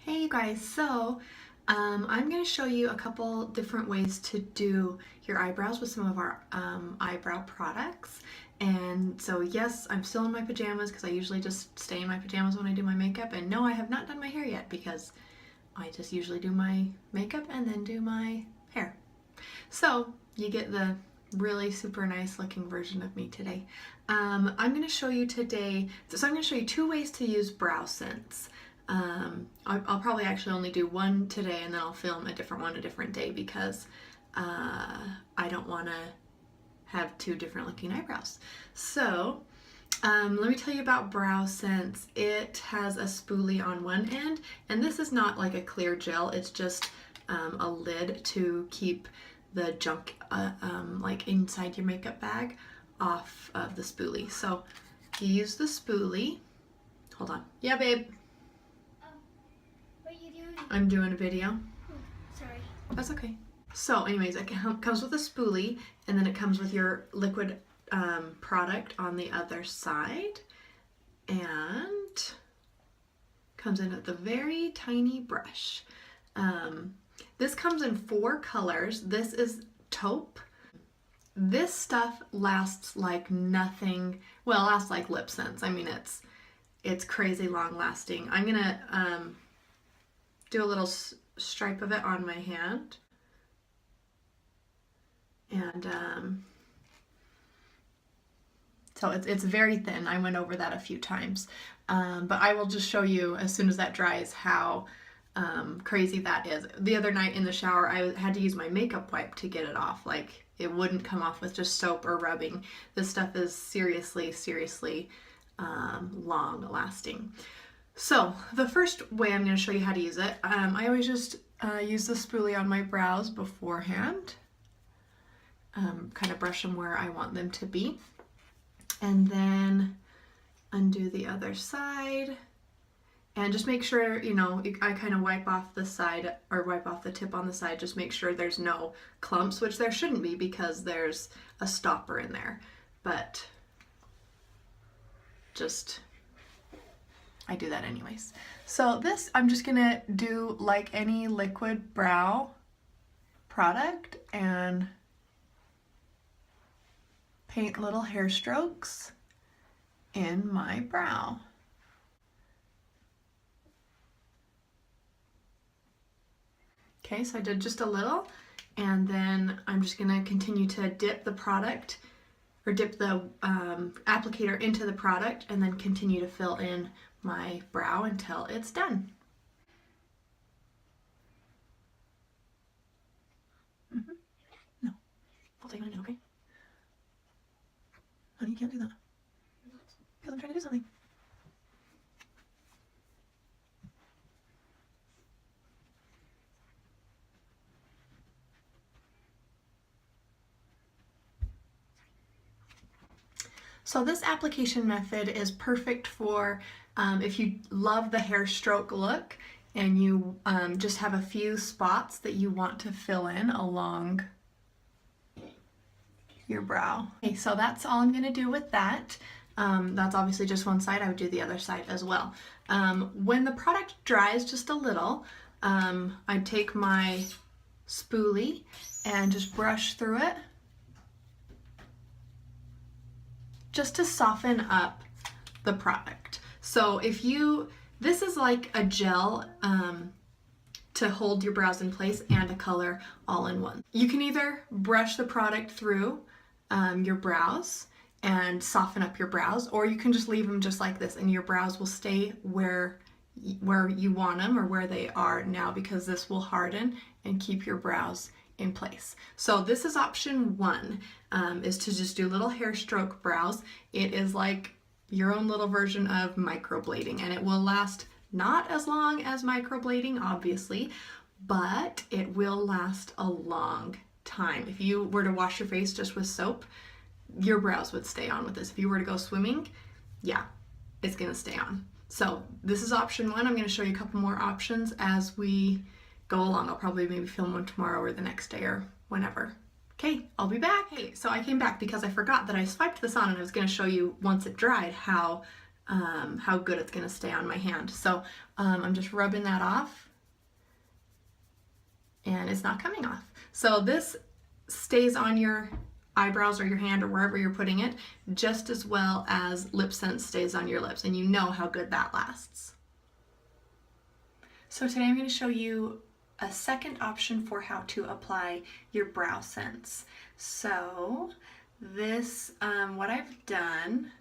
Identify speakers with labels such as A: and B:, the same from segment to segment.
A: Hey you guys, so I'm going to show you a couple different ways to do your eyebrows with some of our eyebrow products. And so yes, I'm still in my pajamas because I usually just stay in my pajamas when I do my makeup. And no, I have not done my hair yet because I just usually do my makeup and then do my hair. So you get the really super nice looking version of me today. I'm going to show you today, so I'm going to show you two ways to use brow scents. I'll probably actually only do one today and then I'll film a different one a different day because I don't want to have two different looking eyebrows. So let me tell you about brow scents. It has a spoolie on one end, and this is not like a clear gel, it's just a lid to keep the junk like inside your makeup bag off of the spoolie. So you use the spoolie. Hold on. Yeah, babe.
B: What are you doing?
A: I'm doing a video.
B: Oh, sorry.
A: That's okay. So anyways, it comes with a spoolie, and then it comes with your liquid product on the other side, and comes in with a very tiny brush. This comes in 4 colors. This is taupe. This stuff lasts like nothing. Well, it lasts like lip scents. I mean, it's crazy long lasting. I'm gonna do a little stripe of it on my hand, and so it's very thin. I went over that a few times, but I will just show you as soon as that dries how crazy that is. The other night in the shower, I had to use my makeup wipe to get it off. Like, it wouldn't come off with just soap or rubbing. This stuff is seriously long lasting. So the first way I'm going to show you how to use it, I always just use the spoolie on my brows beforehand, kind of brush them where I want them to be, and then undo the other side, and just make sure, you know, I kind of wipe off the side, or wipe off the tip on the side, just make sure there's no clumps, which there shouldn't be because there's a stopper in there, but just I do that anyways. So this, I'm just gonna do like any liquid brow product and paint little hair strokes in my brow. Okay, so I did just a little, and then I'm just gonna continue to dip the product, or dip the applicator into the product, and then continue to fill in my brow until it's done. No, I'll take a minute, okay? Honey, you can't do that. Because I'm trying to do something. So this application method is perfect for if you love the hair stroke look and you just have a few spots that you want to fill in along your brow. Okay, so that's all I'm going to do with that. That's obviously just one side. I would do the other side as well. When the product dries just a little, I take my spoolie and just brush through it, just to soften up the product. So if this is like a gel to hold your brows in place and a color all in one. You can either brush the product through your brows and soften up your brows, or you can just leave them just like this and your brows will stay where you want them, or where they are now, because this will harden and keep your brows in place. So this is option 1, is to just do little hair stroke brows. It is like your own little version of microblading, and it will last not as long as microblading, obviously, but it will last a long time. If you were to wash your face just with soap, your brows would stay on with this. If you were to go swimming, yeah, it's gonna stay on. So this is option 1. I'm gonna show you a couple more options as we go along. I'll probably maybe film one tomorrow or the next day or whenever. Okay, I'll be back. Hey, so I came back because I forgot that I swiped this on, and I was going to show you once it dried how how good it's going to stay on my hand. So I'm just rubbing that off, and it's not coming off. So this stays on your eyebrows or your hand or wherever you're putting it just as well as Lip Sense stays on your lips, and you know how good that lasts. So today I'm going to show you a second option for how to apply your brow sense. So this, what I've done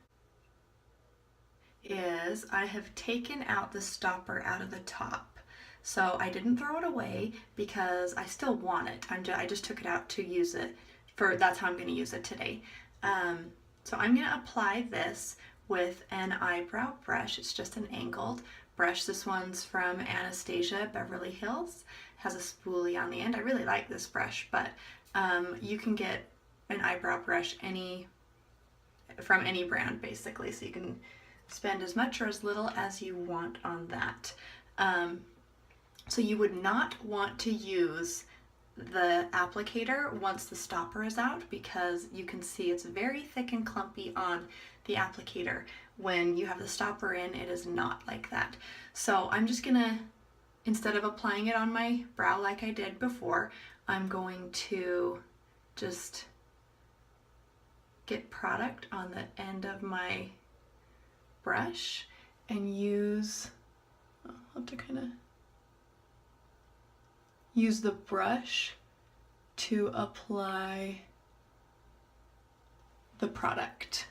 A: is I have taken out the stopper out of the top. So I didn't throw it away because I still want it. I just took it out to use it that's how I'm going to use it today. So I'm going to apply this with an eyebrow brush. It's just an angled brush. This one's from Anastasia Beverly Hills. It has a spoolie on the end. I really like this brush, but you can get an eyebrow brush from any brand basically, so you can spend as much or as little as you want on that. So you would not want to use the applicator once the stopper is out, because you can see it's very thick and clumpy on the applicator. When you have the stopper in, it is not like that. So I'm just gonna, instead of applying it on my brow like I did before, I'm going to just get product on the end of my brush and I'll have to kind of use the brush to apply the product.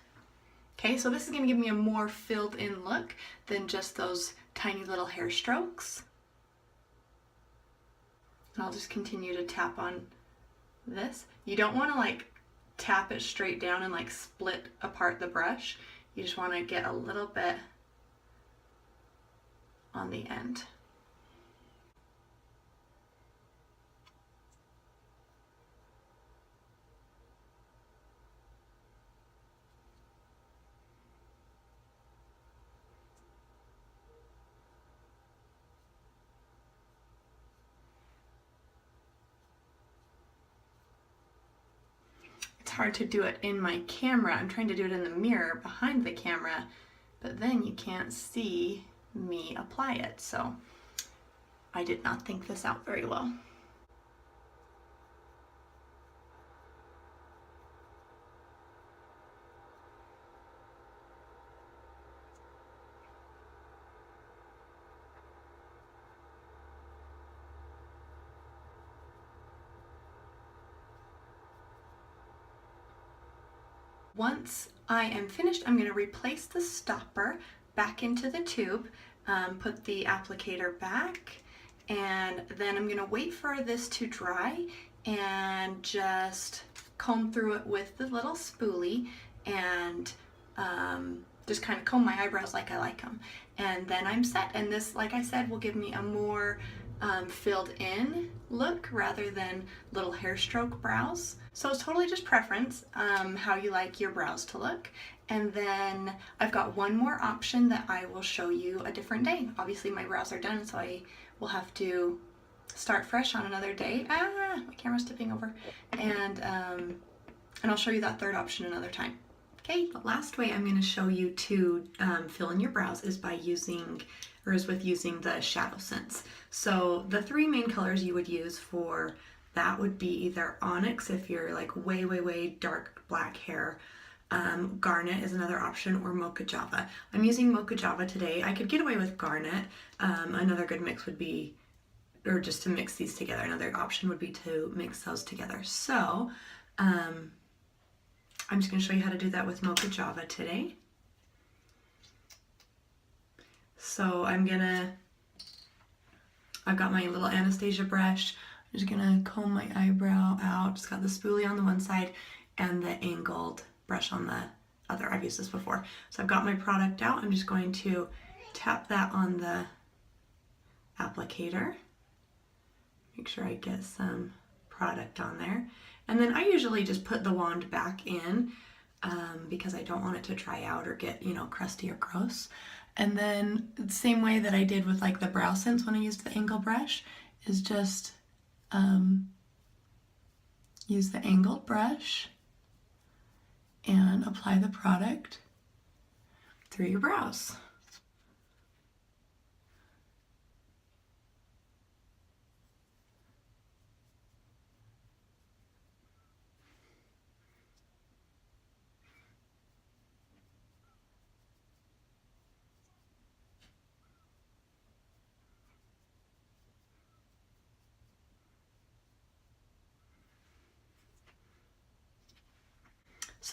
A: Okay, so this is going to give me a more filled in look than just those tiny little hair strokes. And I'll just continue to tap on this. You don't want to like tap it straight down and like split apart the brush. You just want to get a little bit on the end. Hard to do it in my camera. I'm trying to do it in the mirror behind the camera, but then you can't see me apply it. So I did not think this out very well. Once I am finished, I'm going to replace the stopper back into the tube, put the applicator back, and then I'm going to wait for this to dry and just comb through it with the little spoolie and just kind of comb my eyebrows like I like them. And then I'm set, and this, like I said, will give me a more filled in look rather than little hair stroke brows. So it's totally just preference, how you like your brows to look. And then I've got one more option that I will show you a different day. Obviously my brows are done, so I will have to start fresh on another day. My camera's tipping over. And I'll show you that third option another time. Okay, the last way I'm going to show you to fill in your brows is by using the Shadow Sense. So the three main colors you would use for that would be either Onyx if you're like way, way, way dark black hair. Garnet is another option, or Mocha Java. I'm using Mocha Java today. I could get away with Garnet. Another good mix would be, or just to mix these together, another option would be to mix those together. So I'm just going to show you how to do that with Mocha Java today. So I've got my little Anastasia brush. I'm just gonna comb my eyebrow out. Just got the spoolie on the one side and the angled brush on the other. I've used this before. So I've got my product out. I'm just going to tap that on the applicator. Make sure I get some product on there. And then I usually just put the wand back in because I don't want it to dry out or get, crusty or gross. And then the same way that I did with like the brow sense when I used the angle brush is just use the angled brush and apply the product through your brows.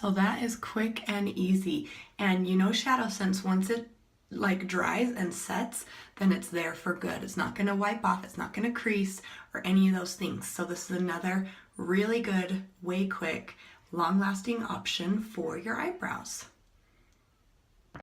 A: So that is quick and easy. And you know Shadow Sense, once it like dries and sets, then it's there for good. It's not gonna wipe off, it's not gonna crease or any of those things. So this is another really good, way quick, long-lasting option for your eyebrows.